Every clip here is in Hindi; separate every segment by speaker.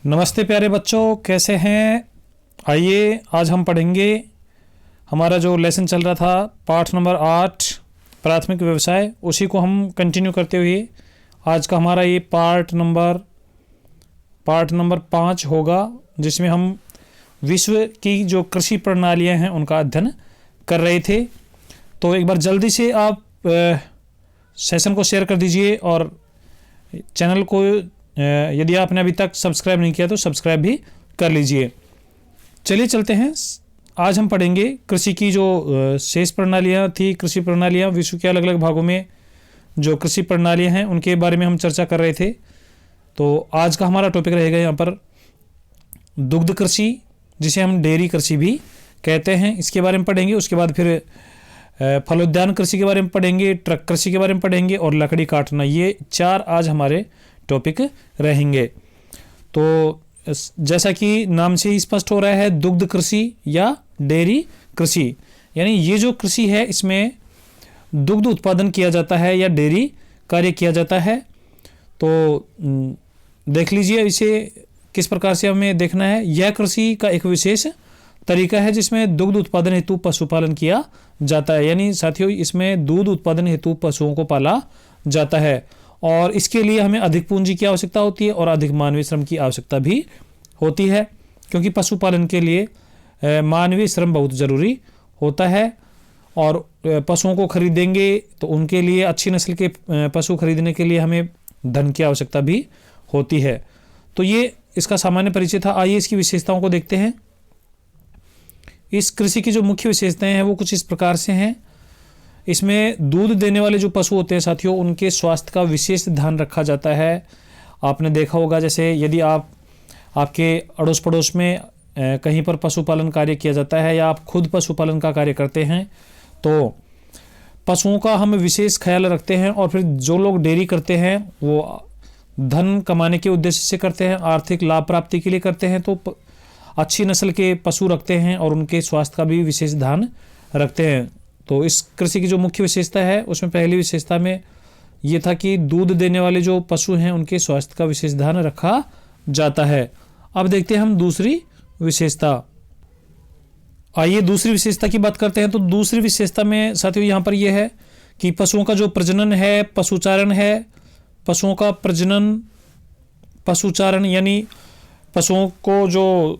Speaker 1: नमस्ते प्यारे बच्चों, कैसे हैं। आइए आज हम पढ़ेंगे। हमारा जो लेसन चल रहा था पाठ नंबर 8 प्राथमिक व्यवसाय, उसी को हम कंटिन्यू करते हुए आज का हमारा ये पार्ट नंबर 5 होगा, जिसमें हम विश्व की जो कृषि प्रणालियां हैं उनका अध्ययन कर रहे थे। तो एक बार जल्दी से आप सेशन को शेयर कर दीजिए और चैनल को यदि आपने अभी तक सब्सक्राइब नहीं किया तो सब्सक्राइब भी कर लीजिए। चलिए चलते हैं। आज हम पढ़ेंगे कृषि की जो शेष प्रणालियाँ थी, कृषि प्रणालियाँ विश्व के अलग अलग भागों में जो कृषि प्रणालियाँ हैं उनके बारे में हम चर्चा कर रहे थे। तो आज का हमारा टॉपिक रहेगा यहाँ पर दुग्ध कृषि, जिसे हम डेयरी कृषि भी कहते हैं, इसके बारे में पढ़ेंगे। उसके बाद फिर फलोद्यान कृषि के बारे में पढ़ेंगे, ट्रक कृषि के बारे में पढ़ेंगे और लकड़ी काटना। ये 4 आज हमारे टॉपिक रहेंगे। तो जैसा कि नाम से ही स्पष्ट हो रहा है, दुग्ध कृषि या डेयरी कृषि, यानी ये जो कृषि है इसमें दुग्ध उत्पादन किया जाता है या डेयरी कार्य किया जाता है। तो देख लीजिए इसे किस प्रकार से हमें देखना है। यह कृषि का एक विशेष तरीका है जिसमें दुग्ध उत्पादन हेतु पशुपालन किया जाता है, यानी साथियों इसमें दूध उत्पादन हेतु पशुओं को पाला जाता है और इसके लिए हमें अधिक पूंजी की आवश्यकता होती है और अधिक मानवीय श्रम की आवश्यकता भी होती है, क्योंकि पशुपालन के लिए मानवीय श्रम बहुत ज़रूरी होता है। और पशुओं को खरीदेंगे तो उनके लिए अच्छी नस्ल के पशु खरीदने के लिए हमें धन की आवश्यकता भी होती है। तो ये इसका सामान्य परिचय था। आइए इसकी विशेषताओं को देखते हैं। इस कृषि की जो मुख्य विशेषताएं हैं वो कुछ इस प्रकार से हैं। इसमें दूध देने वाले जो पशु होते हैं साथियों, उनके स्वास्थ्य का विशेष ध्यान रखा जाता है। आपने देखा होगा, जैसे यदि आपके अड़ोस पड़ोस में कहीं पर पशुपालन कार्य किया जाता है या आप खुद पशुपालन का कार्य करते हैं तो पशुओं का हम विशेष ख्याल रखते हैं। और फिर जो लोग डेयरी करते हैं वो धन कमाने के उद्देश्य से करते हैं, आर्थिक लाभ प्राप्ति के लिए करते हैं, तो अच्छी नस्ल के पशु रखते हैं और उनके स्वास्थ्य का भी विशेष ध्यान रखते हैं। तो इस कृषि की जो मुख्य विशेषता है उसमें पहली विशेषता में ये था कि दूध देने वाले जो पशु हैं उनके स्वास्थ्य का विशेष ध्यान रखा जाता है। अब देखते हैं हम दूसरी विशेषता। आइए दूसरी विशेषता की बात करते हैं। तो दूसरी विशेषता में साथियों यहाँ पर यह है कि पशुओं का जो प्रजनन है, पशुचारण है, पशुओं का प्रजनन, पशुचारण यानी पशुओं को जो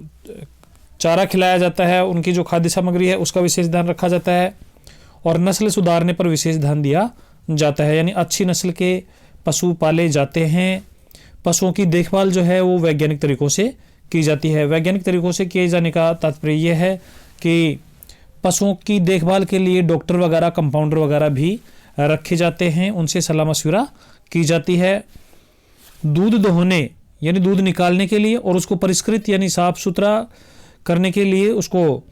Speaker 1: चारा खिलाया जाता है, उनकी जो खाद्य सामग्री है उसका विशेष ध्यान रखा जाता है और नस्ल सुधारने पर विशेष ध्यान दिया जाता है, यानी अच्छी नस्ल के पशु पाले जाते हैं। पशुओं की देखभाल जो है वो वैज्ञानिक तरीकों से की जाती है। वैज्ञानिक तरीकों से किए जाने का तात्पर्य यह है कि पशुओं की देखभाल के लिए डॉक्टर वगैरह, कंपाउंडर वगैरह भी रखे जाते हैं, उनसे सलाह मशविरा की जाती है। दूध दोहने यानी दूध निकालने के लिए और उसको परिष्कृत यानी साफ सुथरा करने के लिए, उसको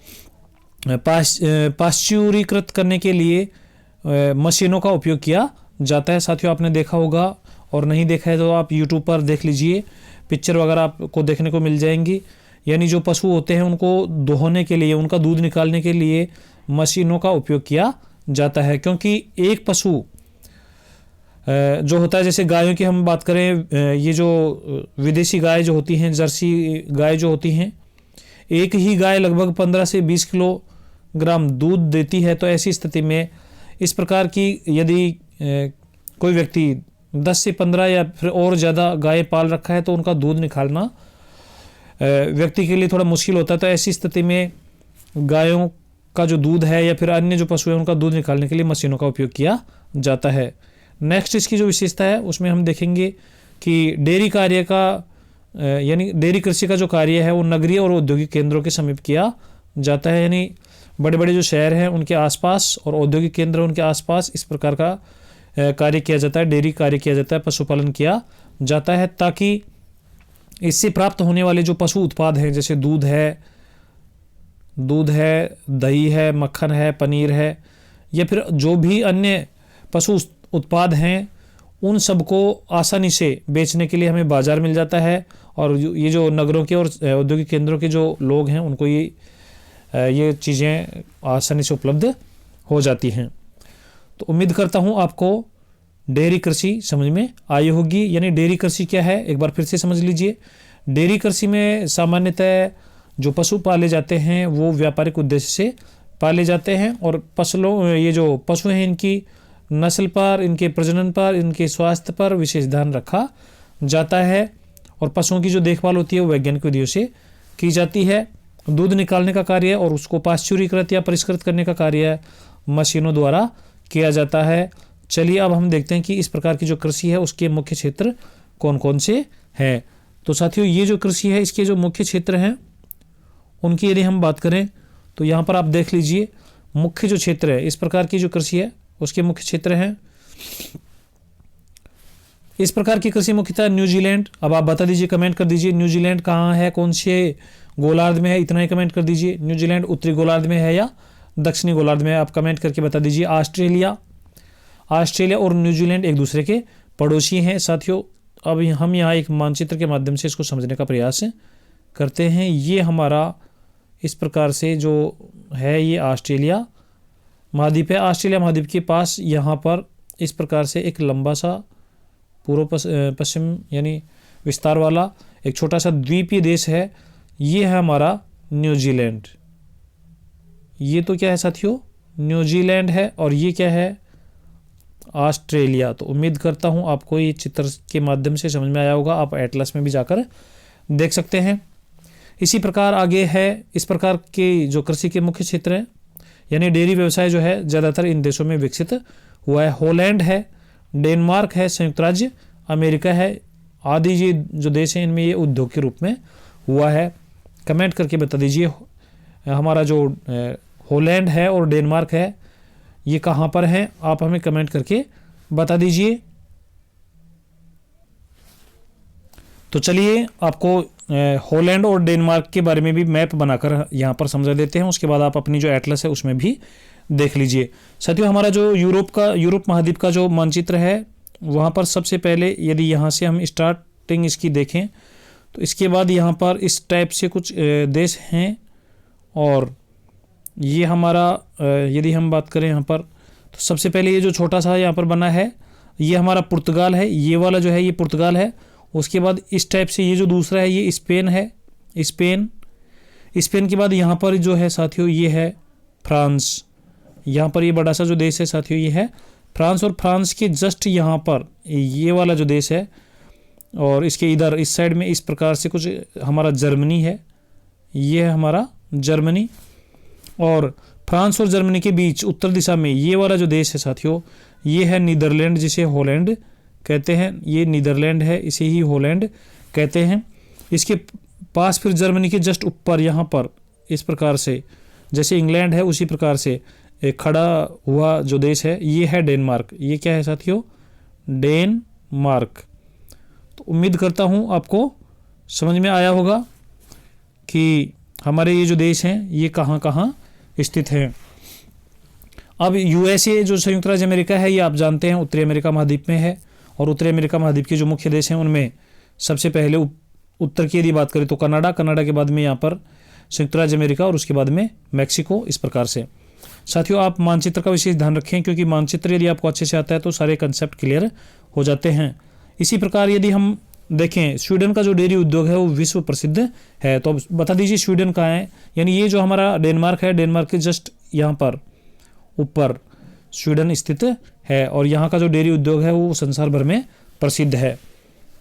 Speaker 1: पाश्चुरीकृत करने के लिए मशीनों का उपयोग किया जाता है। साथियों आपने देखा होगा और नहीं देखा है तो आप YouTube पर देख लीजिए, पिक्चर वगैरह आपको देखने को मिल जाएंगी। यानी जो पशु होते हैं उनको दोहने के लिए, उनका दूध निकालने के लिए मशीनों का उपयोग किया जाता है, क्योंकि एक पशु जो होता है, जैसे गायों की हम बात करें, ये जो विदेशी गाय जो होती हैं, जर्सी गाय जो होती हैं, एक ही गाय लगभग 15 से 20 किलोग्राम दूध देती है। तो ऐसी स्थिति में इस प्रकार की यदि कोई व्यक्ति 10 से 15 या फिर और ज़्यादा गाय पाल रखा है तो उनका दूध निकालना व्यक्ति के लिए थोड़ा मुश्किल होता है। तो ऐसी स्थिति में गायों का जो दूध है या फिर अन्य जो पशु है उनका दूध निकालने के लिए मशीनों का उपयोग किया जाता है। नेक्स्ट इसकी जो विशेषता है उसमें हम देखेंगे कि डेयरी कार्य का यानी डेयरी कृषि का जो कार्य है वो नगरीय और औद्योगिक केंद्रों के समीप किया जाता है, यानी बड़े बड़े जो शहर हैं उनके आसपास और औद्योगिक केंद्र उनके आसपास इस प्रकार का कार्य किया जाता है, डेयरी कार्य किया जाता है, पशुपालन किया जाता है, ताकि इससे प्राप्त होने वाले जो पशु उत्पाद हैं, जैसे दूध है, दही है, मक्खन है, पनीर है या फिर जो भी अन्य पशु उत्पाद हैं, उन सबको आसानी से बेचने के लिए हमें बाज़ार मिल जाता है। और ये जो नगरों के और औद्योगिक केंद्रों के जो लोग हैं उनको ये चीज़ें आसानी से उपलब्ध हो जाती हैं। तो उम्मीद करता हूँ आपको डेयरी कृषि समझ में आई होगी। यानी डेयरी कृषि क्या है एक बार फिर से समझ लीजिए। डेयरी कृषि में सामान्यतः जो पशु पाले जाते हैं वो व्यापारिक उद्देश्य से पाले जाते हैं, और ये जो पशु हैं इनकी नस्ल पर, इनके प्रजनन पर, इनके स्वास्थ्य पर विशेष ध्यान रखा जाता है, और पशुओं की जो देखभाल होती है वो वैज्ञानिक विधियों से की जाती है। दूध निकालने का कार्य और उसको पाश्चुरीकृत या परिष्कृत करने का कार्य मशीनों द्वारा किया जाता है। चलिए अब हम देखते हैं कि इस प्रकार की जो कृषि है उसके मुख्य क्षेत्र कौन कौन से हैं। तो साथियों, ये जो कृषि है इसके जो मुख्य क्षेत्र हैं उनकी यदि हम बात करें तो यहाँ पर आप देख लीजिए मुख्य जो क्षेत्र है इस प्रकार की जो कृषि है उसके मुख्य क्षेत्र हैं। इस प्रकार की कृषि मुख्यतः न्यूजीलैंड, अब आप बता दीजिए, कमेंट कर दीजिए न्यूजीलैंड कहाँ है, कौन से गोलार्ध में है, इतना ही कमेंट कर दीजिए। न्यूजीलैंड उत्तरी गोलार्ध में है या दक्षिणी गोलार्ध में है, आप कमेंट करके बता दीजिए। ऑस्ट्रेलिया और न्यूजीलैंड एक दूसरे के पड़ोसी हैं साथियों। अब हम यहाँ एक मानचित्र के माध्यम से इसको समझने का प्रयास करते हैं। ये हमारा इस प्रकार से जो है ये ऑस्ट्रेलिया महाद्वीप है। ऑस्ट्रेलिया महाद्वीप के पास यहाँ पर इस प्रकार से एक लंबा सा पूर्व पश्चिम यानी विस्तार वाला एक छोटा सा द्वीपीय देश है। ये है हमारा न्यूजीलैंड। ये तो क्या है साथियों, न्यूजीलैंड है, और ये क्या है, ऑस्ट्रेलिया। तो उम्मीद करता हूँ आपको ये चित्र के माध्यम से समझ में आया होगा। आप एटलस में भी जाकर देख सकते हैं। इसी प्रकार आगे है इस प्रकार के जो कृषि के मुख्य क्षेत्र हैं, यानी डेयरी व्यवसाय जो है ज़्यादातर इन देशों में विकसित हुआ है। हॉलैंड है, डेनमार्क है, संयुक्त राज्य अमेरिका है, आदि ये जो देश हैं इनमें ये उद्योग के रूप में हुआ है। कमेंट करके बता दीजिए हमारा जो हॉलैंड है और डेनमार्क है ये कहाँ पर है, आप हमें कमेंट करके बता दीजिए। तो चलिए आपको हॉलैंड और डेनमार्क के बारे में भी मैप बनाकर यहाँ पर समझा देते हैं, उसके बाद आप अपनी जो एटलस है उसमें भी देख लीजिए। साथियों, हमारा जो यूरोप महाद्वीप का जो मानचित्र है वहाँ पर सबसे पहले यदि यहाँ से हम स्टार्टिंग इसकी देखें तो इसके बाद यहाँ पर इस टाइप से कुछ देश हैं, और ये हमारा यदि हम बात करें यहाँ पर तो सबसे पहले ये जो छोटा सा यहाँ पर बना है ये हमारा पुर्तगाल है। ये वाला जो है ये पुर्तगाल है। उसके बाद इस टाइप से ये जो दूसरा है ये स्पेन है। स्पेन के बाद यहाँ पर जो है साथियों ये है फ्रांस। यहाँ पर ये बड़ा सा जो देश है साथियों ये है फ्रांस, और फ्रांस के जस्ट यहाँ पर ये वाला जो देश है, और इसके इधर इस साइड में इस प्रकार से कुछ हमारा जर्मनी है। ये है हमारा जर्मनी, और फ्रांस और जर्मनी के बीच उत्तर दिशा में ये वाला जो देश है साथियों ये है नीदरलैंड, जिसे हॉलैंड कहते हैं। ये नीदरलैंड है, इसे ही हॉलैंड कहते हैं। इसके पास फिर जर्मनी के जस्ट ऊपर यहाँ पर इस प्रकार से जैसे इंग्लैंड है उसी प्रकार से एक खड़ा हुआ जो देश है ये है डेनमार्क। ये क्या है साथियों, डेनमार्क। तो उम्मीद करता हूँ आपको समझ में आया होगा कि हमारे ये जो देश हैं ये कहाँ कहाँ स्थित हैं। अब यूएसए जो संयुक्त राज्य अमेरिका है ये आप जानते हैं उत्तरी अमेरिका महाद्वीप में है, और उत्तरी अमेरिका महाद्वीप के जो मुख्य देश हैं उनमें सबसे पहले उत्तर की यदि बात करें तो कनाडा के बाद में यहाँ पर संयुक्त राज्य अमेरिका, और उसके बाद में मैक्सिको। इस प्रकार से साथियों आप मानचित्र का विशेष ध्यान रखें, क्योंकि मानचित्र यदि आपको अच्छे से आता है तो सारे कंसेप्ट क्लियर हो जाते हैं। इसी प्रकार यदि हम देखें स्वीडन का जो डेयरी उद्योग है वो विश्व प्रसिद्ध है। तो अब बता दीजिए स्वीडन कहाँ है, यानी ये जो हमारा डेनमार्क है, डेनमार्क के जस्ट यहाँ पर ऊपर स्वीडन स्थित है, और यहाँ का जो डेयरी उद्योग है वो संसार भर में प्रसिद्ध है।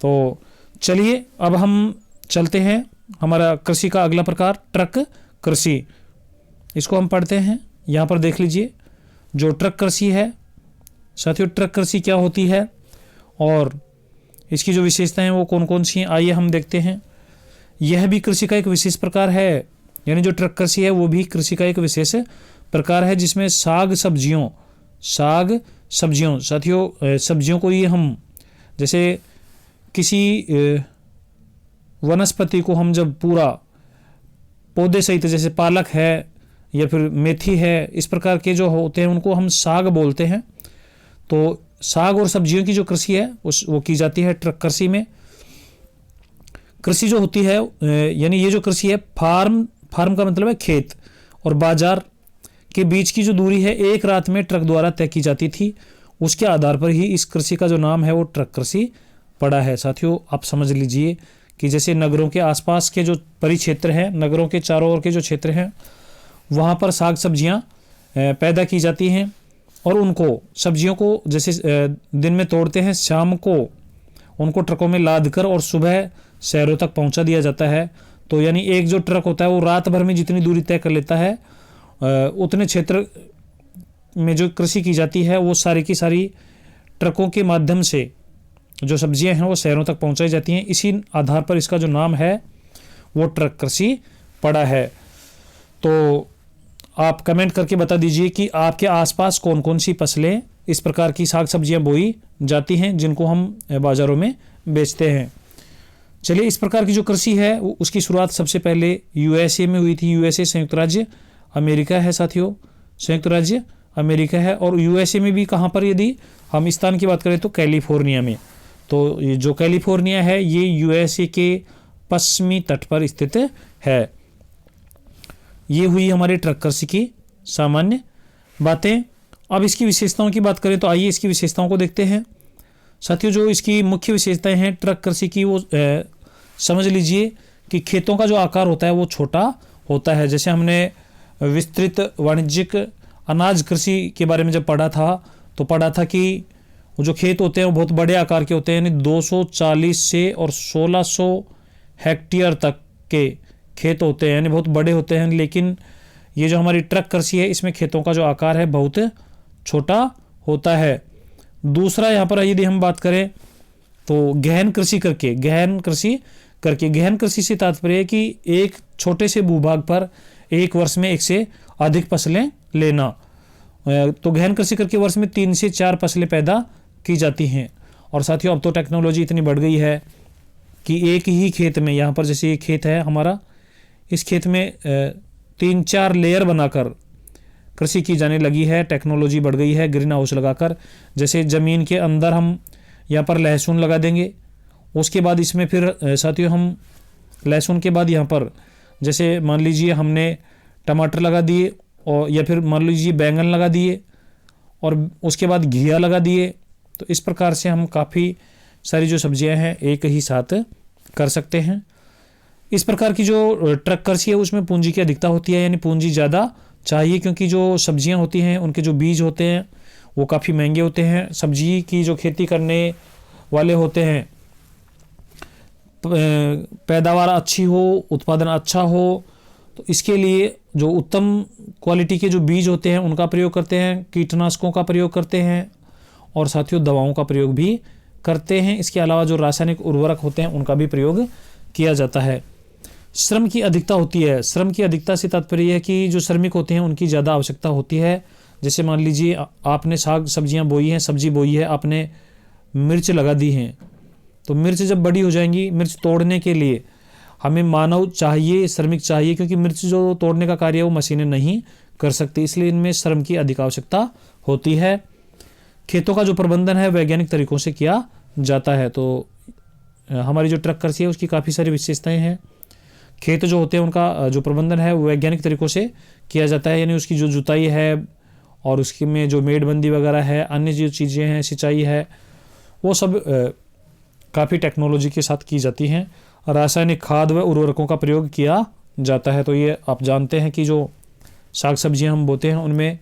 Speaker 1: तो चलिए अब हम चलते हैं हमारा कृषि का अगला प्रकार ट्रक कृषि, इसको हम पढ़ते हैं। यहाँ पर देख लीजिए जो ट्रक कृषि है साथियों, ट्रक कृषि क्या होती है और इसकी जो विशेषताएं हैं वो कौन कौन सी हैं, आइए हम देखते हैं। यह भी कृषि का एक विशेष प्रकार है, यानी जो ट्रक कृषि है वो भी कृषि का एक विशेष प्रकार है, जिसमें साग सब्जियों साथियों सब्जियों को ही हम जैसे किसी वनस्पति को हम जब पूरा पौधे सहित जैसे पालक है या फिर मेथी है, इस प्रकार के जो होते हैं उनको हम साग बोलते हैं। तो साग और सब्जियों की जो कृषि है वो की जाती है ट्रक कृषि में। कृषि जो होती है यानी ये जो कृषि है फार्म का मतलब है खेत और बाजार के बीच की जो दूरी है एक रात में ट्रक द्वारा तय की जाती थी। उसके आधार पर ही इस कृषि का जो नाम है वो ट्रक कृषि पड़ा है। साथियों आप समझ लीजिए कि जैसे नगरों के आसपास के जो परिक्षेत्र हैं, नगरों के चारों ओर के जो क्षेत्र हैं, वहाँ पर साग सब्जियाँ पैदा की जाती हैं और उनको सब्जियों को जैसे दिन में तोड़ते हैं, शाम को उनको ट्रकों में लाद कर और सुबह शहरों तक पहुंचा दिया जाता है। तो यानी एक जो ट्रक होता है वो रात भर में जितनी दूरी तय कर लेता है, उतने क्षेत्र में जो कृषि की जाती है वो सारी की सारी ट्रकों के माध्यम से जो सब्जियां हैं वो शहरों तक पहुंचाई जाती हैं। इसी आधार पर इसका जो नाम है वो ट्रक कृषि पड़ा है। तो आप कमेंट करके बता दीजिए कि आपके आसपास कौन कौन सी फसलें इस प्रकार की साग सब्जियां बोई जाती हैं जिनको हम बाज़ारों में बेचते हैं। चलिए, इस प्रकार की जो कृषि है उसकी शुरुआत सबसे पहले यूएसए में हुई थी। यूएसए संयुक्त राज्य अमेरिका है साथियों, संयुक्त राज्य अमेरिका है। और यूएसए में भी कहाँ पर, यदि हम स्थान की बात करें तो कैलिफोर्निया में। तो जो कैलिफोर्निया है ये यूएसए के पश्चिमी तट पर स्थित है। ये हुई हमारे ट्रक कृषि की सामान्य बातें। अब इसकी विशेषताओं की बात करें तो आइए इसकी विशेषताओं को देखते हैं साथियों। जो इसकी मुख्य विशेषताएं हैं ट्रक कृषि की वो समझ लीजिए कि खेतों का जो आकार होता है वो छोटा होता है। जैसे हमने विस्तृत वाणिज्यिक अनाज कृषि के बारे में जब पढ़ा था तो पढ़ा था कि वो जो खेत होते हैं वो बहुत बड़े आकार के होते हैं, यानी 240 से और 1600 हेक्टेयर तक के खेत होते हैं, यानी बहुत बड़े होते हैं। लेकिन ये जो हमारी ट्रक कृषि है इसमें खेतों का जो आकार है बहुत छोटा होता है। दूसरा यहाँ पर यदि हम बात करें तो गहन कृषि से तात्पर्य है कि एक छोटे से भूभाग पर एक वर्ष में एक से अधिक फसलें लेना। तो गहन कृषि करके वर्ष में 3 से 4 फसलें पैदा की जाती हैं। और साथियों अब तो टेक्नोलॉजी इतनी बढ़ गई है कि एक ही खेत में, यहाँ पर जैसे ये खेत है हमारा, इस खेत में 3-4 लेयर बनाकर कृषि की जाने लगी है। टेक्नोलॉजी बढ़ गई है। ग्रीन हाउस लगाकर, जैसे ज़मीन के अंदर हम यहाँ पर लहसुन लगा देंगे, उसके बाद इसमें फिर साथियों हम लहसुन के बाद यहाँ पर जैसे मान लीजिए हमने टमाटर लगा दिए, और या फिर मान लीजिए बैंगन लगा दिए, और उसके बाद घिया लगा दिए। तो इस प्रकार से हम काफ़ी सारी जो सब्जियां हैं एक ही साथ कर सकते हैं। इस प्रकार की जो ट्रक कृषि है उसमें पूंजी की अधिकता होती है, यानी पूंजी ज़्यादा चाहिए, क्योंकि जो सब्जियां होती हैं उनके जो बीज होते हैं वो काफ़ी महंगे होते हैं। सब्जी की जो खेती करने वाले होते हैं, पैदावार अच्छी हो, उत्पादन अच्छा हो, तो इसके लिए जो उत्तम क्वालिटी के जो बीज होते हैं उनका प्रयोग करते हैं, कीटनाशकों का प्रयोग करते हैं और साथियों दवाओं का प्रयोग भी करते हैं। इसके अलावा जो रासायनिक उर्वरक होते हैं उनका भी प्रयोग किया जाता है। श्रम की अधिकता होती है। श्रम की अधिकता से तात्पर्य है कि जो श्रमिक होते हैं उनकी ज़्यादा आवश्यकता होती है। जैसे मान लीजिए आपने साग सब्जियां बोई हैं, सब्जी बोई है, आपने मिर्च लगा दी हैं, तो मिर्च जब बड़ी हो जाएंगी, मिर्च तोड़ने के लिए हमें मानव चाहिए, श्रमिक चाहिए, क्योंकि मिर्च जो तोड़ने का कार्य है वो मशीनें नहीं कर सकती, इसलिए इनमें श्रम की अधिक आवश्यकता होती है। खेतों का जो प्रबंधन है वैज्ञानिक तरीकों से किया जाता है। तो हमारी जो ट्रक कृषि है उसकी काफ़ी सारी विशेषताएं हैं। खेत जो होते हैं उनका जो प्रबंधन है वो वैज्ञानिक तरीकों से किया जाता है, यानी उसकी जो जुताई है और उसकी में जो मेड़बंदी वगैरह है, अन्य जो चीज़ें हैं, सिंचाई है, वो सब काफ़ी टेक्नोलॉजी के साथ की जाती हैं। रासायनिक खाद व उर्वरकों का प्रयोग किया जाता है। तो ये आप जानते हैं कि जो साग सब्जियां हम बोते हैं उनमें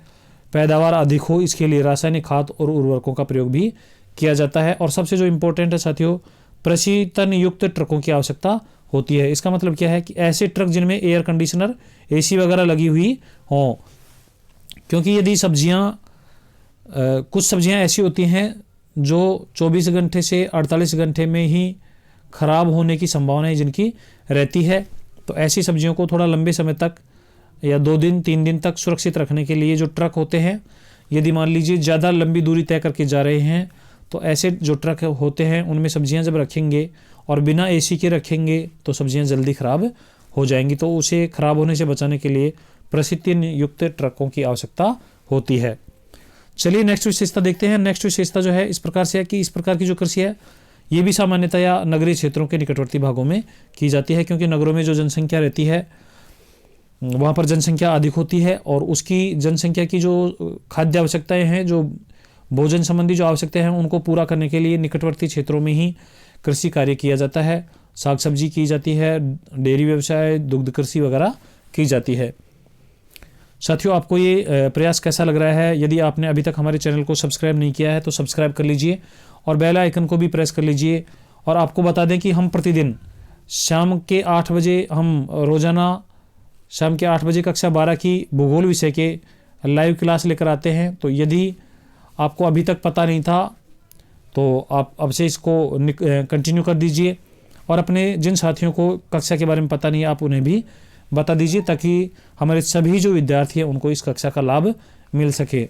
Speaker 1: पैदावार अधिक हो, इसके लिए रासायनिक खाद और उर्वरकों का प्रयोग भी किया जाता है। और सबसे जो इम्पोर्टेंट है साथियों, प्रशीतन युक्त ट्रकों की आवश्यकता होती है। इसका मतलब क्या है कि ऐसे ट्रक जिनमें एयर कंडीशनर, एसी वगैरह लगी हुई हों, क्योंकि यदि कुछ सब्जियां ऐसी होती हैं जो 24 घंटे से 48 घंटे में ही खराब होने की संभावना जिनकी रहती है, तो ऐसी सब्जियों को थोड़ा लंबे समय तक या 2 दिन 3 दिन तक सुरक्षित रखने के लिए जो ट्रक होते हैं, यदि मान लीजिए ज़्यादा लंबी दूरी तय करके जा रहे हैं, तो ऐसे जो ट्रक होते हैं उनमें सब्जियां जब रखेंगे और बिना एसी के रखेंगे तो सब्जियां जल्दी ख़राब हो जाएंगी। तो उसे ख़राब होने से बचाने के लिए प्रशीतन युक्त ट्रकों की आवश्यकता होती है। चलिए नेक्स्ट विशेषता देखते हैं। नेक्स्ट विशेषता जो है इस प्रकार से है कि इस प्रकार की जो कृषि है ये भी सामान्यतया नगरीय क्षेत्रों के निकटवर्ती भागों में की जाती है, क्योंकि नगरों में जो जनसंख्या रहती है वहाँ पर जनसंख्या अधिक होती है और उसकी जनसंख्या की जो खाद्य आवश्यकताएं हैं, जो भोजन संबंधी जो आवश्यकताएं हैं, उनको पूरा करने के लिए निकटवर्ती क्षेत्रों में ही कृषि कार्य किया जाता है। साग सब्जी की जाती है, डेयरी व्यवसाय, दुग्ध कृषि वगैरह की जाती है। साथियों, आपको ये प्रयास कैसा लग रहा है? यदि आपने अभी तक हमारे चैनल को सब्सक्राइब नहीं किया है तो सब्सक्राइब कर लीजिए और बेल आइकन को भी प्रेस कर लीजिए। और आपको बता दें कि हम प्रतिदिन शाम के 8 बजे, हम रोज़ाना शाम के 8 बजे कक्षा 12 की भूगोल विषय के लाइव क्लास लेकर आते हैं। तो यदि आपको अभी तक पता नहीं था तो आप अब से इसको कंटिन्यू कर दीजिए और अपने जिन साथियों को कक्षा के बारे में पता नहीं है आप उन्हें भी बता दीजिए, ताकि हमारे सभी जो विद्यार्थी हैं उनको इस कक्षा का लाभ मिल सके।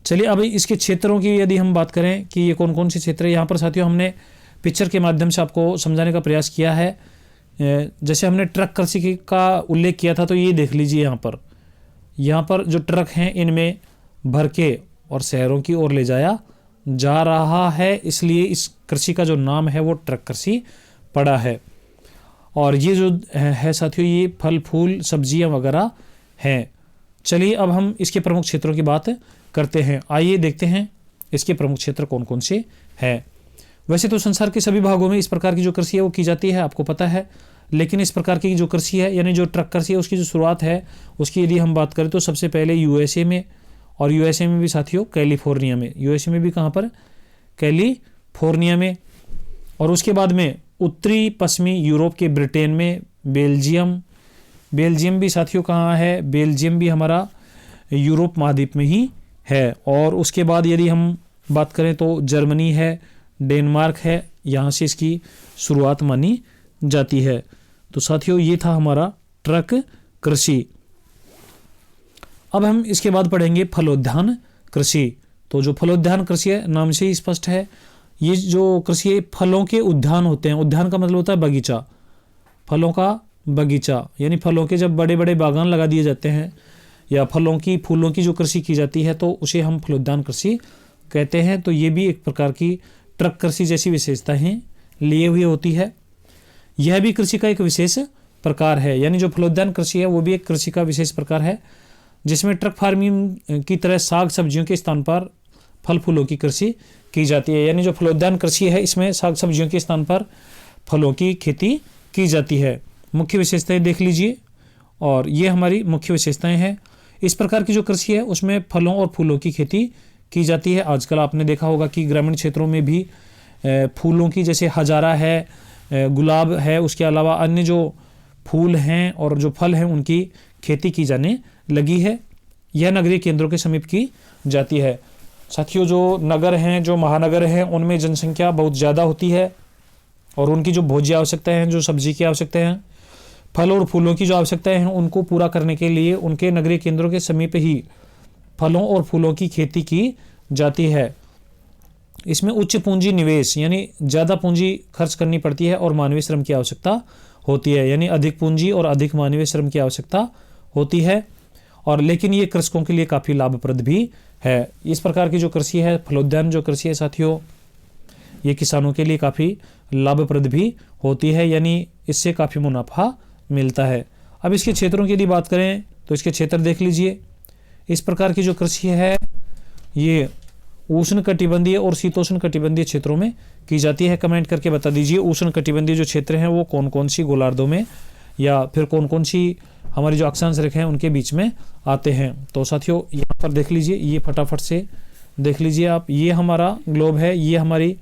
Speaker 1: चलिए, अब इसके क्षेत्रों की यदि हम बात करें कि ये कौन कौन से क्षेत्र है, यहाँ पर साथियों हमने पिक्चर के माध्यम से आपको समझाने का प्रयास किया है। जैसे हमने ट्रक कृषि का उल्लेख किया था, तो ये देख लीजिए यहाँ पर जो ट्रक हैं इनमें भर के और शहरों की ओर ले जाया जा रहा है, इसलिए इस कृषि का जो नाम है वो ट्रक कृषि पड़ा है। और ये जो है साथियों, ये फल फूल सब्जियां वगैरह हैं। चलिए, अब हम इसके प्रमुख क्षेत्रों की बात करते हैं। आइए देखते हैं इसके प्रमुख क्षेत्र कौन कौन से हैं। वैसे तो संसार के सभी भागों में इस प्रकार की जो कृषि है वो की जाती है, आपको पता है। लेकिन इस प्रकार की जो कृषि है, यानी जो ट्रक कृषि है, उसकी जो शुरुआत है उसकी यदि हम बात करें तो सबसे पहले यूएसए में, और यूएसए में भी साथियों कैलिफोर्निया में। यूएसए में भी कहाँ पर? कैलिफोर्निया में। और उसके बाद में उत्तरी पश्चिमी यूरोप के ब्रिटेन में, बेल्जियम भी साथियों कहाँ है? बेल्जियम भी हमारा यूरोप महाद्वीप में ही है। और उसके बाद यदि हम बात करें तो जर्मनी है, डेनमार्क है, यहाँ से इसकी शुरुआत मानी जाती है। तो साथियों, ये था हमारा ट्रक कृषि। अब हम इसके बाद पढ़ेंगे फलोद्यान कृषि। तो जो फलोद्यान कृषि है, नाम से ही स्पष्ट है, ये जो कृषि है फलों के उद्यान होते हैं। उद्यान का मतलब होता है बगीचा, फलों का बगीचा, यानी फलों के जब बड़े बड़े बागान लगा दिए जाते हैं या फलों की फूलों की जो कृषि की जाती है तो उसे हम फलोद्यान कृषि कहते हैं। तो ये भी एक प्रकार की ट्रक कृषि जैसी विशेषताएं लिए हुई होती है। यह भी कृषि का एक विशेष प्रकार है, यानी जो फलोद्यान कृषि है वो भी एक कृषि का विशेष प्रकार है, जिसमें ट्रक फार्मिंग की तरह साग सब्जियों के स्थान पर फल फूलों की कृषि की जाती है। यानी जो फलोद्यान कृषि है इसमें साग सब्जियों के स्थान पर फलों की खेती की जाती है। मुख्य विशेषताएं देख लीजिए, और ये हमारी मुख्य विशेषताएं हैं। इस प्रकार की जो कृषि है उसमें फलों और फूलों की खेती की जाती है। आजकल आपने देखा होगा कि ग्रामीण क्षेत्रों में भी फूलों की, जैसे हजारा है, गुलाब है, उसके अलावा अन्य जो फूल हैं और जो फल हैं उनकी खेती की जाने लगी है। यह नगरीय केंद्रों के समीप की जाती है। साथियों, जो नगर हैं, जो महानगर हैं, उनमें जनसंख्या बहुत ज़्यादा होती है और उनकी जो भोज्य आवश्यकताएं हैं, जो सब्जी की आवश्यकताएं हैं, फल और फूलों की जो आवश्यकताएं हैं, उनको पूरा करने के लिए उनके नगरीय केंद्रों के समीप ही फलों और फूलों की खेती की जाती है। इसमें उच्च पूंजी निवेश, यानी ज़्यादा पूंजी खर्च करनी पड़ती है और मानवीय श्रम की आवश्यकता होती है, यानी अधिक पूंजी और अधिक मानवीय श्रम की आवश्यकता होती है। और लेकिन ये कृषकों के लिए काफ़ी लाभप्रद भी है। इस प्रकार की जो कृषि है, फलोद्यान जो कृषि है साथियों, ये किसानों के लिए काफ़ी लाभप्रद भी होती है, यानी इससे काफ़ी मुनाफा मिलता है। अब इसके क्षेत्रों की यदि बात करें तो इसके क्षेत्र देख लीजिए। इस प्रकार की जो कृषि है ये उष्ण कटिबंधीय और शीतोष्ण कटिबंधीय क्षेत्रों में की जाती है। कमेंट करके बता दीजिए उष्ण कटिबंधीय जो क्षेत्र हैं वो कौन कौन सी गोलार्धों में या फिर कौन कौन सी हमारी जो अक्षांश रेखा हैं उनके बीच में आते हैं। तो साथियों, यहाँ पर देख लीजिए, ये फटाफट से देख लीजिए आप, ये हमारा ग्लोब है, ये हमारी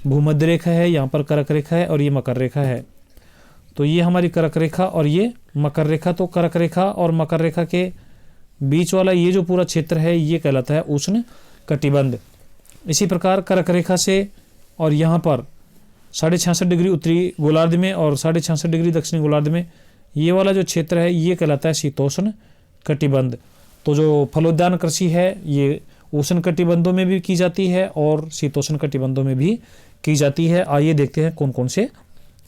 Speaker 1: भूमध्य रेखा है, यहाँ पर कर्क रेखा है और ये मकर रेखा है। तो ये हमारी कर्क रेखा और ये मकर रेखा। तो कर्क रेखा और मकर रेखा के बीच वाला ये जो पूरा क्षेत्र है ये कहलाता है उष्ण कटिबंध। इसी प्रकार कर्क रेखा से और यहाँ पर 66.5 डिग्री उत्तरी गोलार्ध में और 66.5 डिग्री दक्षिणी गोलार्ध में ये वाला जो क्षेत्र है ये कहलाता है शीतोष्ण कटिबंध। तो जो फलोद्यान कृषि है ये उष्ण कटिबंधों में भी की जाती है और शीतोष्ण कटिबंधों में भी की जाती है। आइए देखते हैं कौन कौन से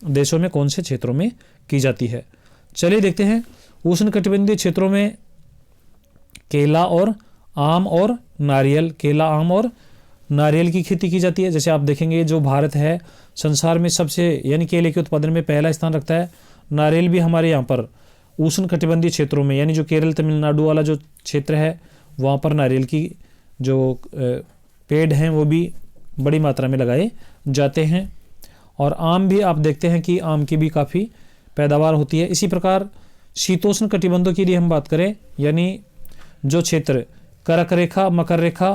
Speaker 1: देशों में, कौन से क्षेत्रों में की जाती है। चलिए देखते हैं। उष्ण कटिबंधीय क्षेत्रों में केला और आम और नारियल, केला, आम और नारियल की खेती की जाती है। जैसे आप देखेंगे जो भारत है संसार में सबसे, यानी केले के उत्पादन में पहला स्थान रखता है। नारियल भी हमारे यहाँ पर उष्ण कटिबंधीय क्षेत्रों में, यानी जो केरल तमिलनाडु वाला जो क्षेत्र है वहाँ पर नारियल की जो पेड़ हैं वो भी बड़ी मात्रा में लगाए जाते हैं। और आम भी आप देखते हैं कि आम की भी काफ़ी पैदावार होती है। इसी प्रकार शीतोष्ण कटिबंधों की यदि हम बात करें, यानी जो क्षेत्र कर्क रेखा, मकर रेखा,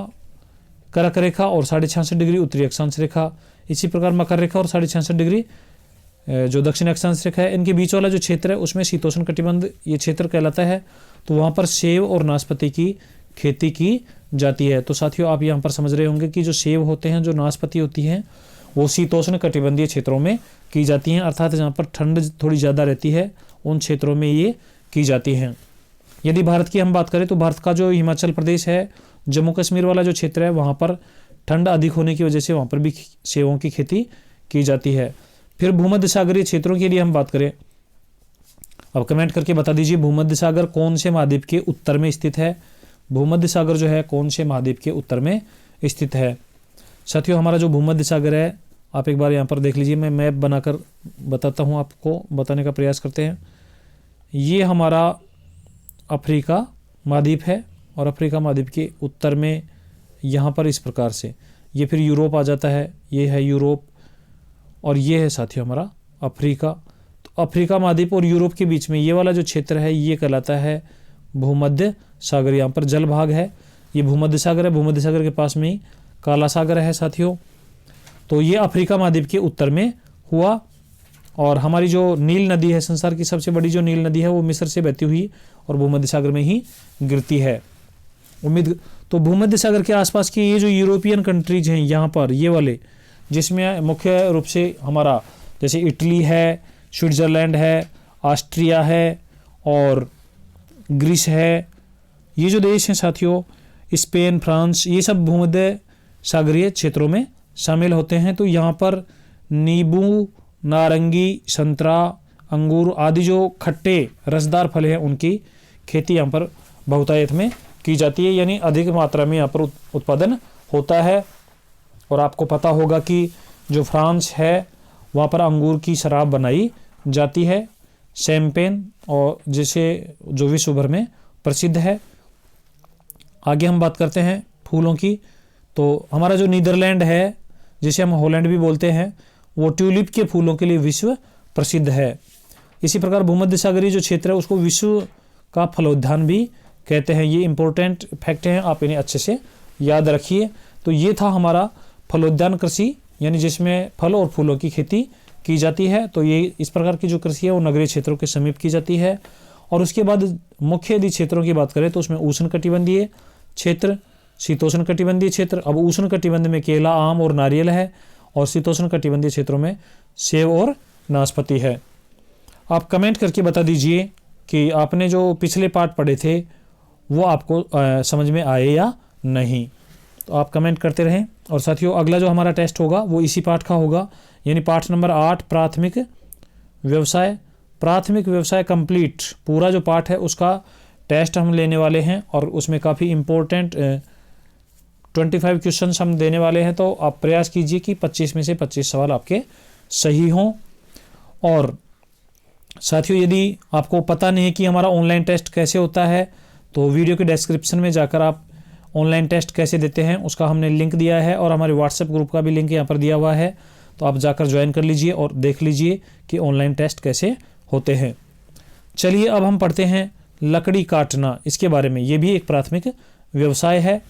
Speaker 1: कर्क रेखा और 66.5 डिग्री उत्तरी अक्षांश रेखा, इसी प्रकार मकर रेखा और 66.5 डिग्री जो दक्षिण अक्षांश रेखा है, इनके बीच वाला जो क्षेत्र है उसमें शीतोष्ण कटिबंध ये क्षेत्र कहलाता है। तो वहाँ पर सेब और नाशपाती की खेती की जाती है। तो साथियों आप यहाँ पर समझ रहे होंगे कि जो सेब होते हैं, जो नाशपाती होती हैं, वो शीतोष्ण कटिबंधीय क्षेत्रों में की जाती हैं, अर्थात जहाँ पर ठंड थोड़ी ज़्यादा रहती है उन क्षेत्रों में ये की जाती हैं। यदि भारत की हम बात करें तो भारत का जो हिमाचल प्रदेश है, जम्मू कश्मीर वाला जो क्षेत्र है, वहाँ पर ठंड अधिक होने की वजह से वहाँ पर भी सेबों की खेती की जाती है। फिर भूमध्य सागरीय क्षेत्रों के लिए हम बात करें, अब कमेंट करके बता दीजिए भूमध्य सागर कौन से महाद्वीप के उत्तर में स्थित है। भूमध्य सागर जो है कौन से महाद्वीप के उत्तर में स्थित है। साथियों हमारा जो भूमध्य सागर है, आप एक बार यहाँ पर देख लीजिए, मैं मैप बनाकर बताता हूँ, आपको बताने का प्रयास करते हैं। ये हमारा अफ्रीका महाद्वीप है और अफ्रीका महाद्वीप के उत्तर में यहाँ पर इस प्रकार से ये फिर यूरोप आ जाता है, ये है यूरोप और ये है साथियों हमारा अफ्रीका। तो अफ्रीका महाद्वीप और यूरोप के बीच में ये वाला जो क्षेत्र है ये कहलाता है भूमध्य सागर। यहाँ पर जल भाग है, ये भूमध्य सागर है, भूमध्य सागर के पास में ही काला सागर है साथियों। तो ये अफ्रीका महाद्वीप के उत्तर में हुआ। और हमारी जो नील नदी है, संसार की सबसे बड़ी जो नील नदी है, वो मिस्र से बहती हुई और भूमध्य सागर में ही गिरती है। तो भूमध्य सागर के आसपास की ये जो यूरोपियन कंट्रीज हैं यहाँ पर, ये वाले, जिसमें मुख्य रूप से हमारा जैसे इटली है, स्विट्ज़रलैंड है, ऑस्ट्रिया है और ग्रीस है, ये जो देश हैं साथियों, स्पेन, फ्रांस, ये सब भूमध्य सागरीय क्षेत्रों में शामिल होते हैं। तो यहाँ पर नींबू, नारंगी, संतरा, अंगूर आदि जो खट्टे रसदार फल हैं उनकी खेती यहाँ पर बहुतायत में की जाती है, यानी अधिक मात्रा में यहाँ पर उत्पादन होता है। और आपको पता होगा कि जो फ्रांस है वहाँ पर अंगूर की शराब बनाई जाती है, शैंपेन, और जिसे जो विश्व भर में प्रसिद्ध है। आगे हम बात करते हैं फूलों की। तो हमारा जो नीदरलैंड है, जिसे हम हॉलैंड भी बोलते हैं, वो ट्यूलिप के फूलों के लिए विश्व प्रसिद्ध है। इसी प्रकार भूमध्य सागरीय जो क्षेत्र है उसको विश्व का फलोद्यान भी कहते हैं। ये इंपॉर्टेंट फैक्ट हैं, आप इन्हें अच्छे से याद रखिए। तो ये था हमारा फलोद्यान कृषि, यानी जिसमें फल और फूलों की खेती की जाती है। तो ये इस प्रकार की जो कृषि है वो नगरीय क्षेत्रों के समीप की जाती है। और उसके बाद मुख्य यदि क्षेत्रों की बात करें तो उसमें उष्ण कटिबंधीय क्षेत्र, शीतोष्ण कटिबंधीय क्षेत्र। अब उष्ण कटिबंध में केला, आम और नारियल है, और शीतोष्ण कटिबंधीय क्षेत्रों में सेब और नाशपाती है। आप कमेंट करके बता दीजिए कि आपने जो पिछले पार्ट पढ़े थे वो आपको समझ में आए या नहीं। तो आप कमेंट करते रहें। और साथियों अगला जो हमारा टेस्ट होगा वो इसी पाठ का होगा, यानी पाठ नंबर 8 प्राथमिक व्यवसाय। प्राथमिक व्यवसाय कंप्लीट पूरा जो पाठ है उसका टेस्ट हम लेने वाले हैं और उसमें काफ़ी इम्पोर्टेंट 25 क्वेश्चन हम देने वाले हैं। तो आप प्रयास कीजिए कि 25 में से 25 सवाल आपके सही हों। और साथियों यदि आपको पता नहीं है कि हमारा ऑनलाइन टेस्ट कैसे होता है तो वीडियो के डिस्क्रिप्शन में जाकर आप ऑनलाइन टेस्ट कैसे देते हैं उसका हमने लिंक दिया है, और हमारे व्हाट्सएप ग्रुप का भी लिंक यहाँ पर दिया हुआ है। तो आप जाकर ज्वाइन कर लीजिए और देख लीजिए कि ऑनलाइन टेस्ट कैसे होते हैं। चलिए अब हम पढ़ते हैं लकड़ी काटना, इसके बारे में। ये भी एक प्राथमिक व्यवसाय है।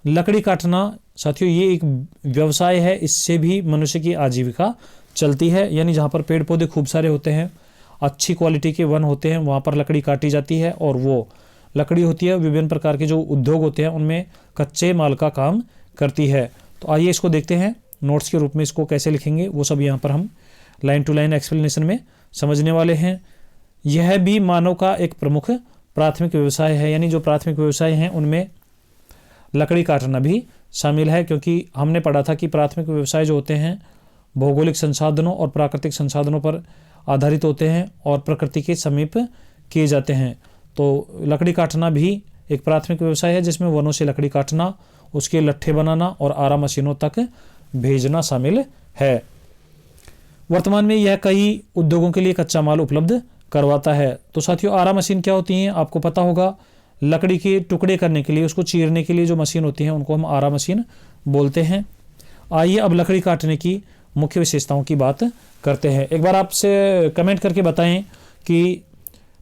Speaker 1: लकड़ी काटना साथियों ये एक व्यवसाय है, इससे भी मनुष्य की आजीविका चलती है। यानी जहाँ पर पेड़ पौधे खूब सारे होते हैं, अच्छी क्वालिटी के वन होते हैं, वहाँ पर लकड़ी काटी जाती है। और वो लकड़ी होती है विभिन्न प्रकार के जो उद्योग होते हैं उनमें कच्चे माल का काम करती है। तो आइए इसको देखते हैं, नोट्स के रूप में इसको कैसे लिखेंगे वो सब यहाँ पर हम लाइन टू लाइन एक्सप्लेनेशन में समझने वाले हैं। यह भी मानव का एक प्रमुख प्राथमिक व्यवसाय है, यानी जो प्राथमिक व्यवसाय हैं उनमें लकड़ी काटना भी शामिल है। क्योंकि हमने पढ़ा था कि प्राथमिक व्यवसाय जो होते हैं भौगोलिक संसाधनों और प्राकृतिक संसाधनों पर आधारित होते हैं और प्रकृति के समीप किए जाते हैं। तो लकड़ी काटना भी एक प्राथमिक व्यवसाय है जिसमें वनों से लकड़ी काटना, उसके लट्ठे बनाना और आरा मशीनों तक भेजना शामिल है। वर्तमान में यह कई उद्योगों के लिए कच्चा माल उपलब्ध करवाता है। तो साथियों आरा मशीन क्या होती हैं आपको पता होगा, लकड़ी के टुकड़े करने के लिए, उसको चीरने के लिए जो मशीन होती है उनको हम आरा मशीन बोलते हैं। आइए अब लकड़ी काटने की मुख्य विशेषताओं की बात करते हैं। एक बार आपसे कमेंट करके बताएं कि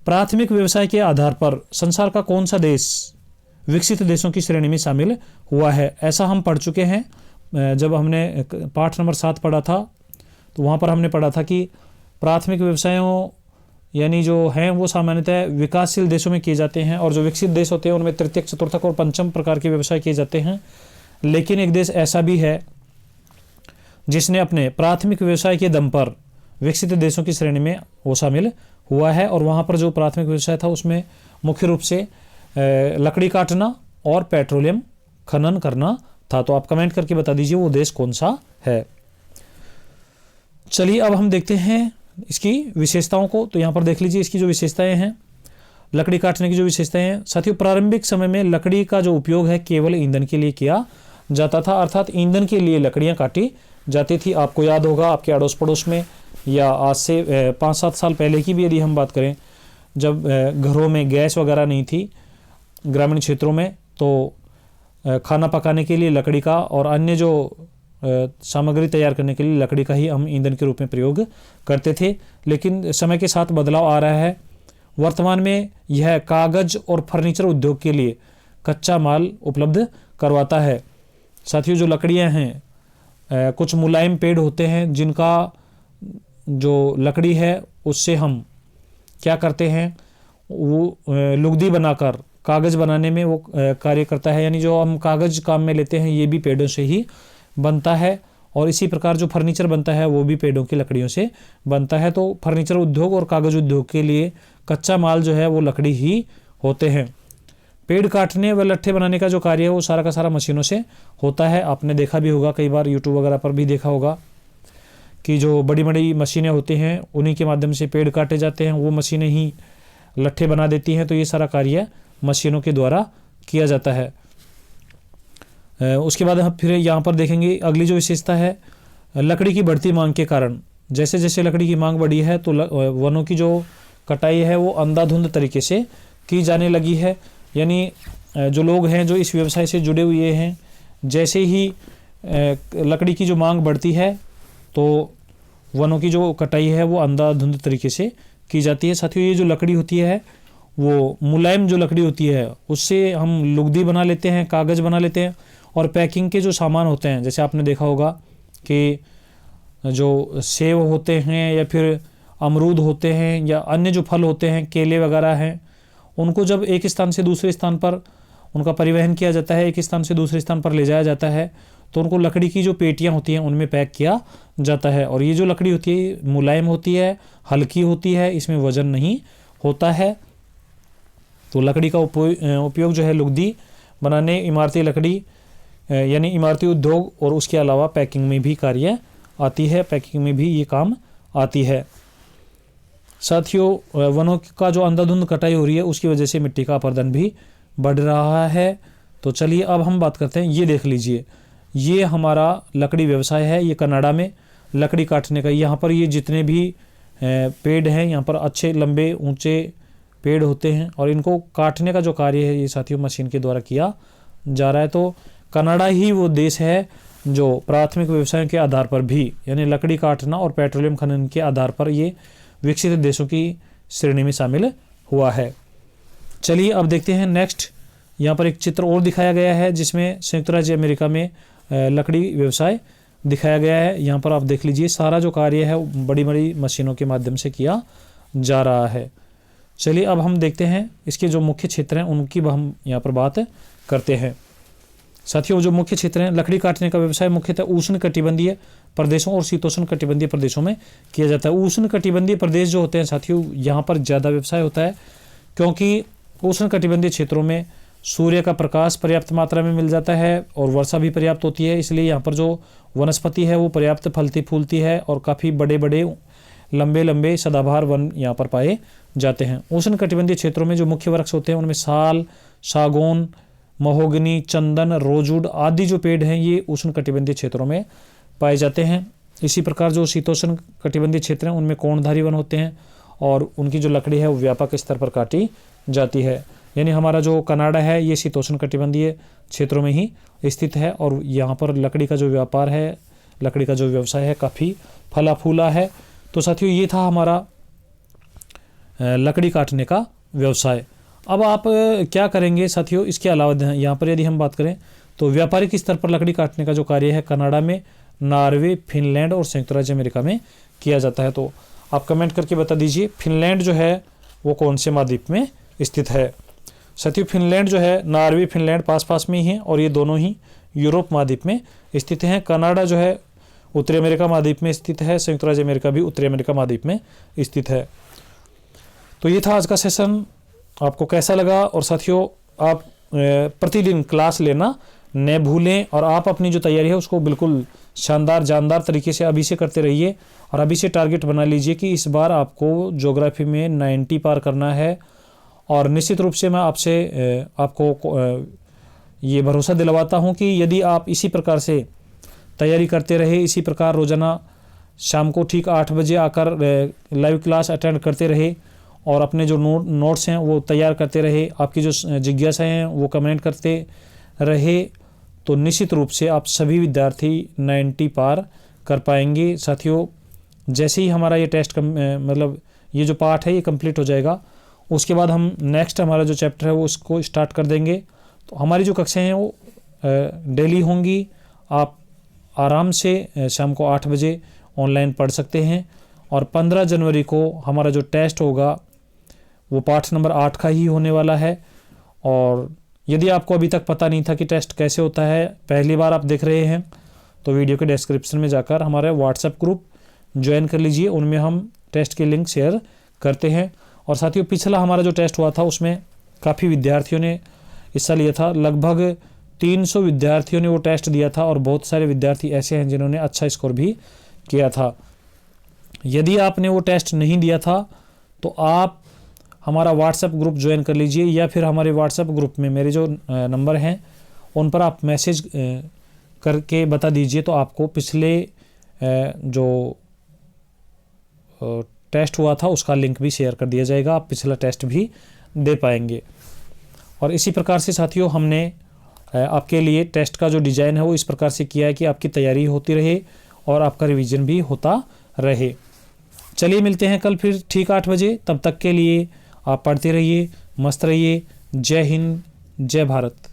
Speaker 1: प्राथमिक व्यवसाय के आधार पर संसार का कौन सा देश विकसित देशों की श्रेणी में शामिल हुआ है। ऐसा हम पढ़ चुके हैं, जब हमने पाठ नंबर 7 पढ़ा था तो वहाँ पर हमने पढ़ा था कि प्राथमिक व्यवसायों यानी जो हैं वो सामान्यतः विकासशील देशों में किए जाते हैं, और जो विकसित देश होते हैं उनमें तृतीयक, चतुर्थक और पंचम प्रकार के व्यवसाय किए जाते हैं। लेकिन एक देश ऐसा भी है जिसने अपने प्राथमिक व्यवसाय के दम पर विकसित देशों की श्रेणी में वो शामिल हुआ है, और वहाँ पर जो प्राथमिक व्यवसाय था उसमें मुख्य रूप से लकड़ी काटना और पेट्रोलियम खनन करना था। तो आप कमेंट करके बता दीजिए वो देश कौन सा है। चलिए अब हम देखते हैं इसकी विशेषताओं को। तो यहाँ पर देख लीजिए इसकी जो विशेषताएं हैं, लकड़ी काटने की जो विशेषताएं हैं। साथियों, प्रारंभिक समय में लकड़ी का जो उपयोग है केवल ईंधन के लिए किया जाता था, अर्थात ईंधन के लिए लकड़ियां काटी जाती थी। आपको याद होगा आपके अड़ोस पड़ोस में, या आज से 5-7 साल पहले की भी यदि हम बात करें, जब घरों में गैस वगैरह नहीं थी ग्रामीण क्षेत्रों में, तो खाना पकाने के लिए लकड़ी का और अन्य जो सामग्री तैयार करने के लिए लकड़ी का ही हम ईंधन के रूप में प्रयोग करते थे। लेकिन समय के साथ बदलाव आ रहा है। वर्तमान में यह कागज और फर्नीचर उद्योग के लिए कच्चा माल उपलब्ध करवाता है। साथियों, जो लकड़ियां हैं, कुछ मुलायम पेड़ होते हैं जिनका जो लकड़ी है उससे हम क्या करते हैं, वो लुगदी बनाकर कागज़ बनाने में वो कार्य करता है। यानी जो हम कागज़ काम में लेते हैं ये भी पेड़ों से ही बनता है, और इसी प्रकार जो फर्नीचर बनता है वो भी पेड़ों की लकड़ियों से बनता है। तो फर्नीचर उद्योग और कागज़ उद्योग के लिए कच्चा माल जो है वो लकड़ी ही होते हैं। पेड़ काटने व लट्ठे बनाने का जो कार्य है वो सारा का सारा मशीनों से होता है। आपने देखा भी होगा, कई बार यूट्यूब वगैरह पर भी देखा होगा कि जो बड़ी बड़ी मशीनें होती हैं उन्हीं के माध्यम से पेड़ काटे जाते हैं, वो मशीनें ही लट्ठे बना देती हैं। तो ये सारा कार्य मशीनों के द्वारा किया जाता है। उसके बाद हम फिर यहाँ पर देखेंगे अगली जो विशेषता है, लकड़ी की बढ़ती मांग के कारण जैसे जैसे लकड़ी की मांग बढ़ी है तो वनों की जो कटाई है वो अंधाधुंध तरीके से की जाने लगी है। यानी जो लोग हैं जो इस व्यवसाय से जुड़े हुए हैं, जैसे ही लकड़ी की जो मांग बढ़ती है तो वनों की जो कटाई है वो अंधाधुंध तरीके से की जाती है। साथियों, ये जो लकड़ी होती है वो मुलायम जो लकड़ी होती है उससे हम लुगदी बना लेते हैं, कागज़ बना लेते हैं, और पैकिंग के जो सामान होते हैं, जैसे आपने देखा होगा कि जो सेब होते हैं या फिर अमरूद होते हैं या अन्य जो फल होते हैं, केले वगैरह हैं, उनको जब एक स्थान से दूसरे स्थान पर उनका परिवहन किया जाता है, एक स्थान से दूसरे स्थान पर ले जाया जाता है, तो उनको लकड़ी की जो पेटियां होती हैं उनमें पैक किया जाता है। और ये जो लकड़ी होती है मुलायम होती है, हल्की होती है, इसमें वजन नहीं होता है। तो लकड़ी का उपयोग जो है लुगदी बनाने, इमारती लकड़ी यानी इमारती उद्योग और उसके अलावा पैकिंग में भी कार्य आती है, पैकिंग में भी ये काम आती है। साथियों, वनों का जो अंधाधुंध कटाई हो रही है उसकी वजह से मिट्टी का अपरदन भी बढ़ रहा है। तो चलिए अब हम बात करते हैं, ये देख लीजिए, ये हमारा लकड़ी व्यवसाय है, ये कनाडा में लकड़ी काटने का। यहाँ पर ये जितने भी पेड़ हैं, यहाँ पर अच्छे लंबे ऊंचे पेड़ होते हैं और इनको काटने का जो कार्य है ये साथियों मशीन के द्वारा किया जा रहा है। तो कनाडा ही वो देश है जो प्राथमिक व्यवसायों के आधार पर भी, यानी लकड़ी काटना और पेट्रोलियम खनन के आधार पर ये विकसित देशों की श्रेणी में शामिल हुआ है। चलिए अब देखते हैं नेक्स्ट। यहाँ पर एक चित्र और दिखाया गया है जिसमें संयुक्त राज्य अमेरिका में लकड़ी व्यवसाय दिखाया गया है। यहाँ पर आप देख लीजिए, सारा जो कार्य है बड़ी बड़ी मशीनों के माध्यम से किया जा रहा है। चलिए अब हम देखते हैं इसके जो मुख्य क्षेत्र हैं उनकी हम यहाँ पर बात करते हैं। साथियों, जो मुख्य क्षेत्र हैं, लकड़ी काटने का व्यवसाय मुख्यतः उष्ण कटिबंधीय प्रदेशों और शीतोष्ण कटिबंधीय प्रदेशों में किया जाता है। उष्ण कटिबंधीय प्रदेश जो होते हैं साथियों, यहाँ पर ज़्यादा व्यवसाय होता है, क्योंकि उष्ण कटिबंधीय क्षेत्रों में सूर्य का प्रकाश पर्याप्त मात्रा में मिल जाता है और वर्षा भी पर्याप्त होती है। इसलिए यहाँ पर जो वनस्पति है वो पर्याप्त फलती फूलती है और काफ़ी बड़े बड़े लंबे लंबे सदाबहार वन यहाँ पर पाए जाते हैं। उष्ण कटिबंधीय क्षेत्रों में जो मुख्य वृक्ष होते हैं उनमें साल, सागौन, महोगनी, चंदन, रोजवुड आदि जो पेड़ हैं ये उष्ण कटिबंधीय क्षेत्रों में पाए जाते हैं। इसी प्रकार जो शीतोष्ण कटिबंधीय क्षेत्र हैं उनमें कोणधारी वन होते हैं और उनकी जो लकड़ी है वो व्यापक स्तर पर काटी जाती है। यानी हमारा जो कनाडा है ये शीतोष्ण कटिबंधीय क्षेत्रों में ही स्थित है और यहाँ पर लकड़ी का जो व्यापार है लकड़ी का जो व्यवसाय है काफ़ी फला फूला है। तो साथियों ये था हमारा लकड़ी काटने का व्यवसाय। अब आप क्या करेंगे साथियों, इसके अलावा यहाँ पर यदि हम बात करें तो व्यापारिक स्तर पर लकड़ी काटने का जो कार्य है कनाडा में, नॉर्वे, फिनलैंड और संयुक्त राज्य अमेरिका में किया जाता है। तो आप कमेंट करके बता दीजिए फिनलैंड जो है वो कौन से महाद्वीप में स्थित है। साथियों फिनलैंड जो है, नॉर्वे फिनलैंड पास पास में ही हैं और ये दोनों ही यूरोप महाद्वीप में स्थित हैं। कनाडा जो है उत्तरी अमेरिका महाद्वीप में स्थित है, संयुक्त राज्य अमेरिका भी उत्तरी अमेरिका महाद्वीप में स्थित है। तो ये था आज का सेशन, आपको कैसा लगा? और साथियों आप प्रतिदिन क्लास लेना न भूलें और आप अपनी जो तैयारी है उसको बिल्कुल शानदार जानदार तरीके से अभी से करते रहिए और अभी से टारगेट बना लीजिए कि इस बार आपको ज्योग्राफी में 90 पार करना है। और निश्चित रूप से मैं आपको ये भरोसा दिलवाता हूँ कि यदि आप इसी प्रकार से तैयारी करते रहे, इसी प्रकार रोज़ाना शाम को ठीक 8 बजे आकर लाइव क्लास अटेंड करते रहे और अपने जो नोट्स हैं वो तैयार करते रहे, आपकी जो जिज्ञासाएं हैं वो कमेंट करते रहे, तो निश्चित रूप से आप सभी विद्यार्थी 90 पार कर पाएंगे। साथियों जैसे ही हमारा ये टेस्ट मतलब ये जो पार्ट है ये कंप्लीट हो जाएगा, उसके बाद हम नेक्स्ट हमारा जो चैप्टर है वो उसको स्टार्ट कर देंगे। तो हमारी जो कक्षाएं हैं वो डेली होंगी, आप आराम से शाम को 8 बजे ऑनलाइन पढ़ सकते हैं। और 15 जनवरी को हमारा जो टेस्ट होगा वो पाठ नंबर 8 का ही होने वाला है। और यदि आपको अभी तक पता नहीं था कि टेस्ट कैसे होता है, पहली बार आप देख रहे हैं, तो वीडियो के डिस्क्रिप्शन में जाकर हमारे व्हाट्सएप ग्रुप ज्वाइन कर लीजिए, उनमें हम टेस्ट की लिंक शेयर करते हैं। और साथियों पिछला हमारा जो टेस्ट हुआ था उसमें काफ़ी विद्यार्थियों ने हिस्सा लिया था, लगभग 300 विद्यार्थियों ने वो टेस्ट दिया था और बहुत सारे विद्यार्थी ऐसे हैं जिन्होंने अच्छा स्कोर भी किया था। यदि आपने वो टेस्ट नहीं दिया था तो आप हमारा व्हाट्सएप ग्रुप ज्वाइन कर लीजिए या फिर हमारे व्हाट्सएप ग्रुप में मेरे जो नंबर हैं उन पर आप मैसेज करके बता दीजिए, तो आपको पिछले जो टेस्ट हुआ था उसका लिंक भी शेयर कर दिया जाएगा, आप पिछला टेस्ट भी दे पाएंगे। और इसी प्रकार से साथियों हमने आपके लिए टेस्ट का जो डिज़ाइन है वो इस प्रकार से किया है कि आपकी तैयारी होती रहे और आपका रिवीजन भी होता रहे। चलिए मिलते हैं कल फिर ठीक 8 बजे, तब तक के लिए आप पढ़ते रहिए, मस्त रहिए। जय हिंद, जय भारत।